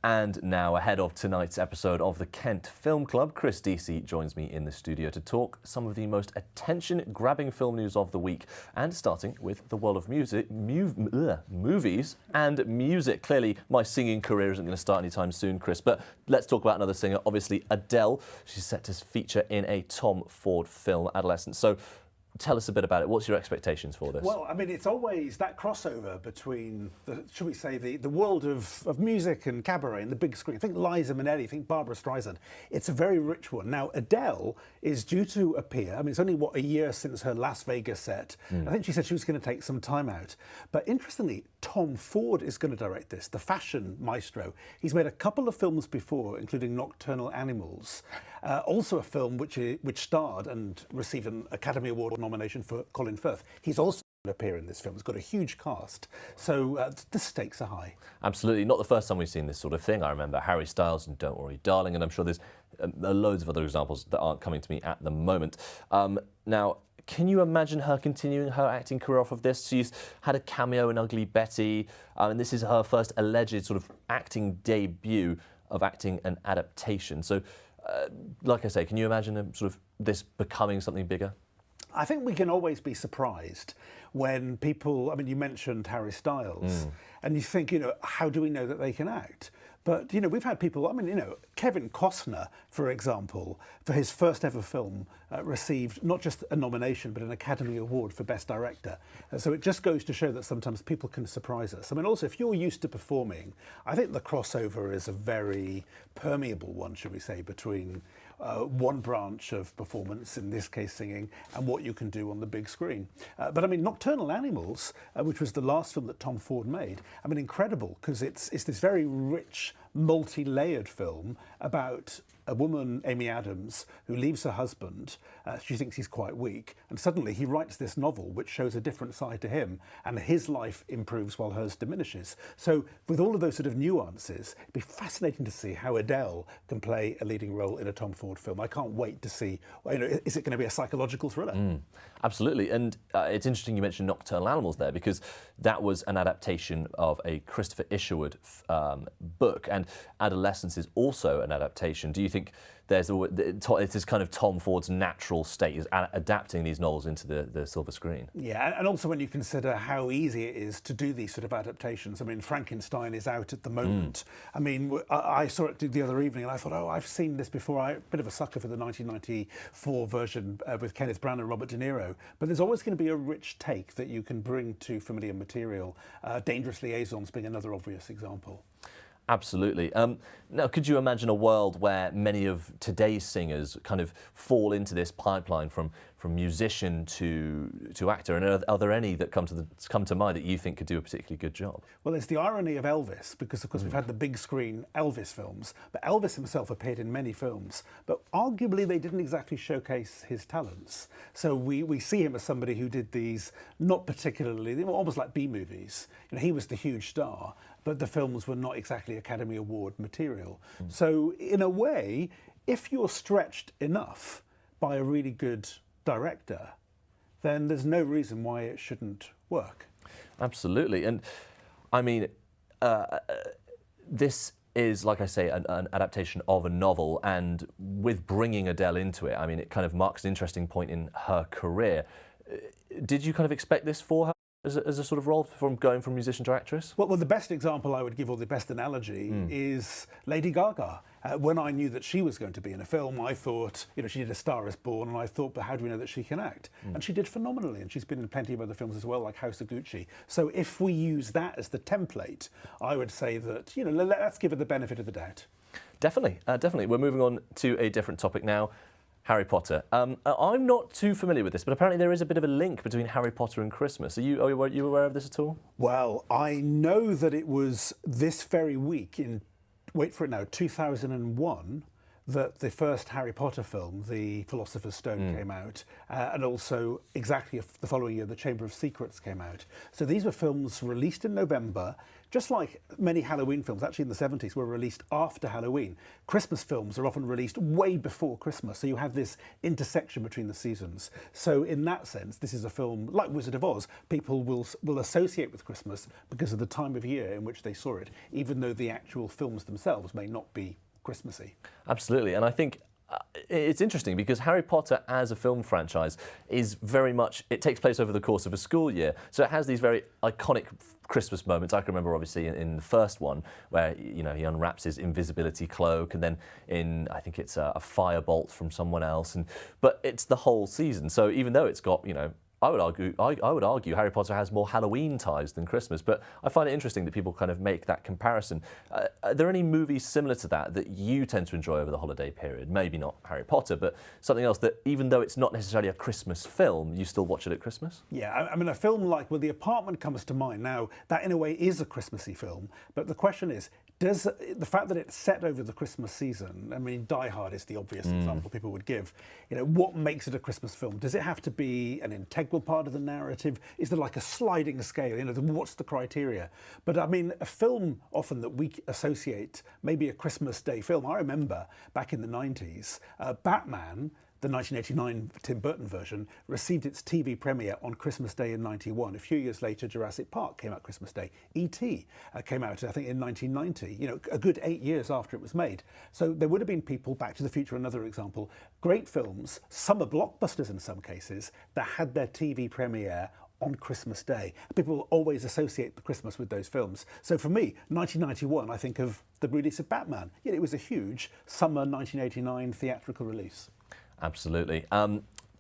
And now, ahead of tonight's episode of the Kent Film Club, Chris Deasy joins me in the studio to talk some of the most attention-grabbing film news of the week, and starting with the world of music, movies and music. Clearly, my singing career isn't going to start anytime soon, Chris, but let's talk about another singer, obviously Adele. She's set to feature in a Tom Ford film, Adolescence. So, tell us a bit about it. What's your expectations for this? Well, I mean, it's always that crossover between, should we say, the world of music and cabaret and the big screen. Think Liza Minnelli, think Barbara Streisand. It's a very rich one. Now, Adele is due to appear. I mean, it's only, a year since her Las Vegas set. I think she said she was going to take some time out. But interestingly, Tom Ford is going to direct this, the fashion maestro. He's made a couple of films before, including Nocturnal Animals. Also a film which starred and received an Academy Award nomination for Colin Firth. He's also going to appear in this film. It's got a huge cast, so the stakes are high. Absolutely. Not the first time we've seen this sort of thing. I remember Harry Styles and Don't Worry Darling, and I'm sure there's loads of other examples that aren't coming to me at the moment. Now, can you imagine her continuing her acting career off of this? She's had a cameo in Ugly Betty, and this is her first alleged sort of acting debut of acting an adaptation. So, like I say, can you imagine sort of this becoming something bigger? I think we can always be surprised when people, I mean, you mentioned Harry Styles, and you think, how do we know that they can act? But, we've had people, I mean, Kevin Costner, for example, for his first ever film, received not just a nomination, but an Academy Award for Best Director. So it just goes to show that sometimes people can surprise us. I mean, also, if you're used to performing, I think the crossover is a very permeable one, should we say, between one branch of performance, in this case singing, and what you can do on the big screen. But I mean, Nocturnal Animals, which was the last film that Tom Ford made, I mean, incredible, because it's this very rich, multi-layered film about a woman, Amy Adams, who leaves her husband. She thinks he's quite weak, and suddenly he writes this novel which shows a different side to him, and his life improves while hers diminishes. So with all of those sort of nuances, it'd be fascinating to see how Adele can play a leading role in a Tom Ford film. I can't wait to see, is it going to be a psychological thriller? Absolutely, and it's interesting you mentioned Nocturnal Animals there, because that was an adaptation of a Christopher Isherwood book, and Adolescence is also an adaptation. Do you think it is kind of Tom Ford's natural state, is adapting these novels into the silver screen? Yeah, and also when you consider how easy it is to do these sort of adaptations. I mean, Frankenstein is out at the moment. I mean, I saw it the other evening and I thought, I've seen this before. I'm a bit of a sucker for the 1994 version with Kenneth Branagh and Robert De Niro. But there's always going to be a rich take that you can bring to familiar material. Dangerous Liaisons being another obvious example. Absolutely. Now, could you imagine a world where many of today's singers kind of fall into this pipeline from musician to actor? And are there any that come to mind that you think could do a particularly good job? Well, it's the irony of Elvis, because of course we've had the big screen Elvis films, but Elvis himself appeared in many films, but arguably they didn't exactly showcase his talents. So we see him as somebody who did these not particularly, they were almost like B-movies. He was the huge star, but the films were not exactly Academy Award material. So in a way, if you're stretched enough by a really good director, then there's no reason why it shouldn't work. Absolutely. And I mean, this is, like I say, an adaptation of a novel, and with bringing Adele into it, I mean, it kind of marks an interesting point in her career. Did you kind of expect this for her as a sort of role, from going from musician to actress? Well, the best example I would give, or the best analogy, is Lady Gaga. When I knew that she was going to be in a film, I thought, she did A Star Is Born, and I thought, but how do we know that she can act? And she did phenomenally, and she's been in plenty of other films as well, like House of Gucci. So if we use that as the template, I would say that, let's give her the benefit of the doubt. Definitely, definitely. We're moving on to a different topic now. Harry Potter. I'm not too familiar with this, but apparently there is a bit of a link between Harry Potter and Christmas. Are you aware of this at all? Well, I know that it was this very week in, wait for it now, 2001, that the first Harry Potter film, The Philosopher's Stone, came out, and also exactly the following year, The Chamber of Secrets came out. So these were films released in November, just like many Halloween films, actually in the 70s, were released after Halloween. Christmas films are often released way before Christmas, so you have this intersection between the seasons. So in that sense, this is a film, like Wizard of Oz, people will associate with Christmas because of the time of year in which they saw it, even though the actual films themselves may not be Christmassy. Absolutely, and I think it's interesting because Harry Potter as a film franchise is very much, it takes place over the course of a school year. So it has these very iconic Christmas moments. I can remember obviously in the first one where, you know, he unwraps his invisibility cloak, and then in, I think it's a firebolt from someone else. But it's the whole season. So even though it's got, you know, I would argue Harry Potter has more Halloween ties than Christmas, but I find it interesting that people kind of make that comparison. Are there any movies similar to that you tend to enjoy over the holiday period? Maybe not Harry Potter, but something else that, even though it's not necessarily a Christmas film, you still watch it at Christmas? Yeah, I mean, a film like, well, The Apartment comes to mind. Now, that in a way is a Christmassy film, but the question is, does the fact that it's set over the Christmas season, I mean, Die Hard is the obvious example people would give, you know, what makes it a Christmas film? Does it have to be an integral part of the narrative? Is there like a sliding scale? You know, what's the criteria? But I mean, a film often that we associate, maybe a Christmas Day film. I remember back in the 90s, Batman, the 1989 Tim Burton version, received its TV premiere on Christmas Day in 91. A few years later, Jurassic Park came out Christmas Day. E.T. Came out, I think, in 1990, you know, a good 8 years after it was made. So there would have been people, Back to the Future, another example, great films, summer blockbusters in some cases, that had their TV premiere on Christmas Day. People will always associate the Christmas with those films. So for me, 1991, I think of the release of Batman. Yet it was a huge summer 1989 theatrical release. Absolutely.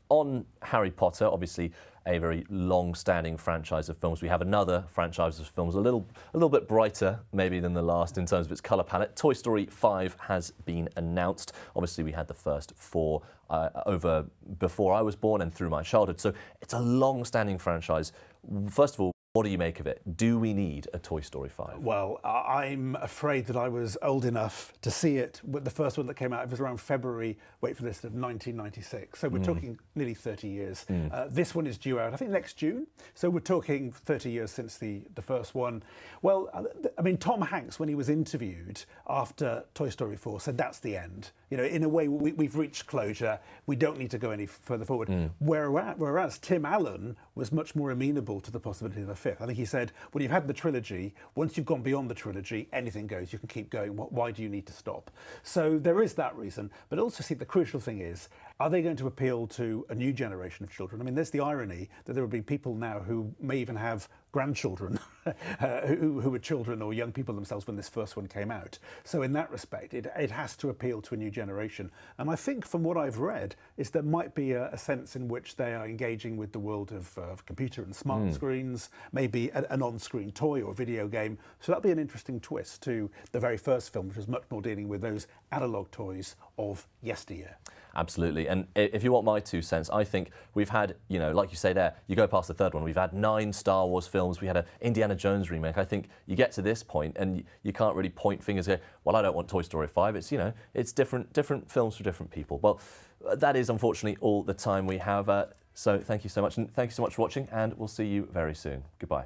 On Harry Potter, obviously a very long-standing franchise of films. We have another franchise of films, a little bit brighter maybe than the last in terms of its colour palette. Toy Story 5 has been announced. Obviously, we had the first 4 over before I was born and through my childhood. So it's a long-standing franchise. First of all, what do you make of it? Do we need a Toy Story 5? Well, I'm afraid that I was old enough to see it with the first one that came out. It was around February, wait for this, of 1996. So we're talking nearly 30 years. This one is due out, I think, next June. So we're talking 30 years since the first one. Well, I mean, Tom Hanks, when he was interviewed after Toy Story 4, said that's the end. You know, in a way, we've reached closure. We don't need to go any further forward. Whereas Tim Allen was much more amenable to the possibility of a fifth. I think he said, when you've had the trilogy, once you've gone beyond the trilogy, anything goes. You can keep going. Why do you need to stop? So there is that reason. But also, see, the crucial thing is, are they going to appeal to a new generation of children? I mean, there's the irony that there will be people now who may even have grandchildren who were children or young people themselves when this first one came out. So in that respect, it has to appeal to a new generation. And I think from what I've read is there might be a sense in which they are engaging with the world of computer and smart screens, maybe an on-screen toy or video game. So that'll be an interesting twist to the very first film, which was much more dealing with those analog toys of yesteryear. Absolutely. And if you want my 2 cents, I think we've had, you know, like you say there, you go past the third one, we've had 9 Star Wars films, we had an Indiana Jones remake. I think you get to this point and you can't really point fingers and go, well, I don't want Toy Story 5. It's, you know, it's different films for different people. Well, that is unfortunately all the time we have. So thank you so much. And thank you so much for watching, and we'll see you very soon. Goodbye.